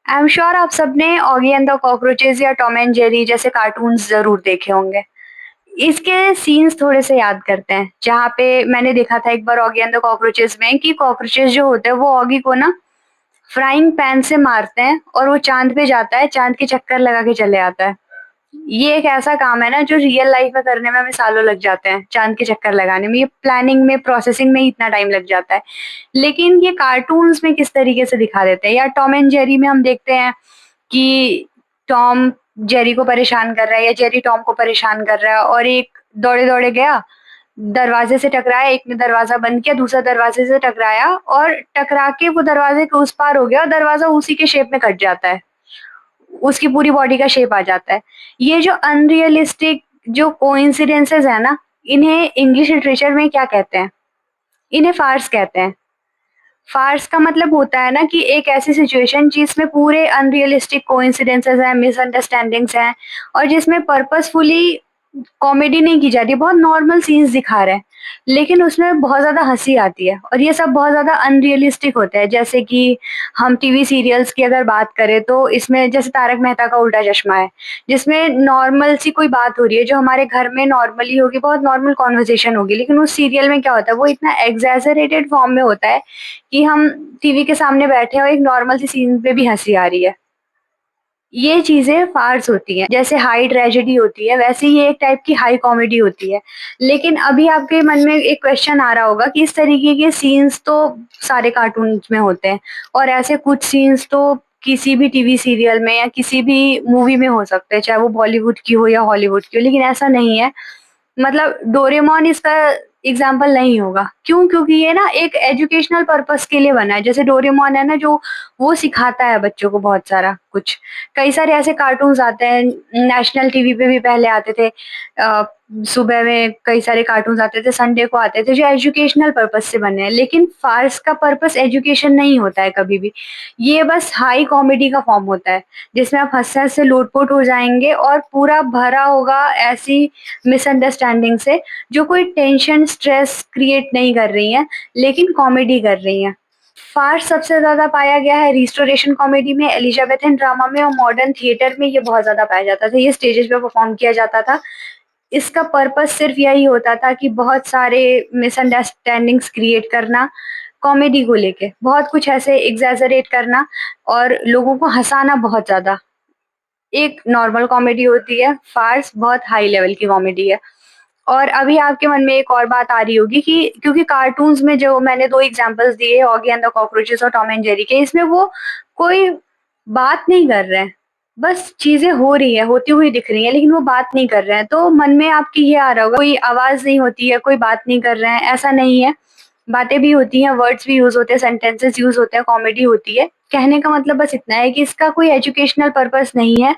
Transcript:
I am sure आप सबने Oggy and the cockroaches या टॉम एंड जेरी जैसे कार्टून्स ज़रूर देखे होंगे। इसके सीन्स थोड़े-से याद करते हैं, जहाँ पे मैंने देखा था एक बार ऑगी एंड द कॉकरोचेस में कि कॉकरोचेस जो होते हैं वो ऑगी को ना फ्राइंग पैन से मारते हैं और वो चाँद पे जाता है, चाँद के चक्कर लगा के चले आता है। ये एक ऐसा काम है ना जो रियल लाइफ में करने में हमें सालों लग जाते हैं, चाँद के चक्कर लगाने में, ये प्लानिंग में, प्रोसेसिंग में ही इतना टाइम लग जाता है। लेकिन ये कार्टून्स में किस तरीके से दिखा देते हैं या टॉम एंड जेरी में हम देखते हैं कि टॉम जेरी को परेशान कर रहा है या जेरी टॉम को परेशान कर रहा है और एक दौड़े-दौड़े गया, दरवाजे से टकराया, एक ने दरवाज़ा बंद किया, दूसरा दरवाजे से टकराया और टकरा के वो दरवाजे के उस पार हो गया और दरवाज़ा उसी के शेप में कट जाता है। उसकी पूरी बॉडी का शेप आ जाता है। ये जो अनरियलिस्टिक जो कोइंसिडेंसेस है ना, इन्हें इंग्लिश लिटरेचर में क्या कहते हैं? इन्हें फार्स कहते हैं। फार्स का मतलब होता है ना कि एक ऐसी सिचुएशन जिसमें पूरे अनरियलिस्टिक कोइंसिडेंसेस हैं, मिसअंडरस्टैंडिंग्स हैं और जिसमें पर्पसफुली कॉमेडी नहीं की जा रही है, बहुत नॉर्मल सीन्स दिखा रहे हैं, लेकिन उसमें बहुत ज़्यादा हँसी आती है और ये सब बहुत ज़्यादा अनरियलिस्टिक होता है। जैसे कि हम टीवी सीरियल्स की अगर बात करें तो इसमें जैसे तारक मेहता का उल्टा चश्मा है, जिसमें नॉर्मल सी कोई बात हो रही है जो हमारे घर में नॉर्मली होगी, बहुत नॉर्मल कन्वर्सेशन होगी, लेकिन उस सीरियल में क्या होता है वो इतना एग्ज़ैजरेटेड फॉर्म में होता है कि हम टीवी के सामने बैठे हैं और एक नॉर्मल सी सीन पे भी हँसी आ रही है। ये चीज़ें फ़ार्स होती हैं। जैसे हाई ट्रेजेडी होती है, वैसे ही ये एक टाइप की हाई कॉमेडी होती है। लेकिन अभी आपके मन में एक क्वेश्चन आ रहा होगा कि इस तरीके के सीन्स तो सारे कार्टून्स में होते हैं और ऐसे कुछ सीन्स तो किसी भी टीवी सीरियल में या किसी भी मूवी में हो सकते हैं, चाहे वो बॉलीवुड की हो या हॉलीवुड की हो, लेकिन ऐसा नहीं है। मतलब डोरेमोन इसका एग्जाम्पल नहीं होगा। क्यों? क्योंकि ये ना एक एजुकेशनल पर्पस के लिए बना है। जैसे डोरेमोन है ना जो वो सिखाता है बच्चों को बहुत सारा कुछ। कई सारे ऐसे कार्टून्स आते हैं, नेशनल टीवी पे भी पहले आते थे। सुबह में कई सारे कार्टून्स आते थे, संडे को आते थे जो एजुकेशनल पर्पस से बने हैं। लेकिन फार्स का पर्पस एजुकेशन नहीं होता है कभी भी। ये बस हाई कॉमेडी का फॉर्म होता है, जिसमें आप हँस-हँस से लोटपोट हो जाएँगे और पूरा भरा होगा ऐसी मिसअंडरस्टैंडिंग से जो कोई टेंशन, स्ट्रेस क्रिएट नहीं कर रही हैं, लेकिन कॉमेडी कर रही हैं। फार्स सबसे ज़्यादा पाया गया है रिस्टोरेशन कॉमेडी में, एलिज़ाबेथन ड्रामा में और मॉडर्न थिएटर में ये बहुत ज़्यादा पाया जाता था। ये स्टेजेस पे परफ़ॉर्म किया जाता था। इसका पर्पस सिर्फ़ यही होता था कि बहुत सारे मिसअंडरस्टैंडिंग्स क्रिएट करना, कॉमेडी को लेके। बहुत कुछ ऐसे एक्ज़ैजरेट करना और लोगों को हँसाना बहुत ज़्यादा। एक नॉर्मल कॉमेडी होती है, फार्स बहुत हाई लेवल की कॉमेडी है। और अभी आपके मन में एक और बात आ रही होगी कि क्योंकि कार्टून्स में जो मैंने 2 एग्ज़ाम्पल्स दिए ऑगी एंड द कॉकरोचेस और टॉम एंड जेरी के, इसमें वो कोई बात नहीं कर रहे हैं। बस चीज़ें हो रही हैं, होती हुई दिख रही हैं, लेकिन वो बात नहीं कर रहे हैं। तो मन में आपके ये आ रहा होगा कोई आवाज़ नहीं होती है, कोई बात नहीं कर रहे हैं, ऐसा नहीं है। बातें भी होती हैं, वर्ड्स भी यूज़ होते हैं, सेंटेंसेस यूज़ होते हैं, कॉमेडी होती है। कहने का मतलब बस इतना है कि इसका कोई एजुकेशनल पर्पस नहीं है।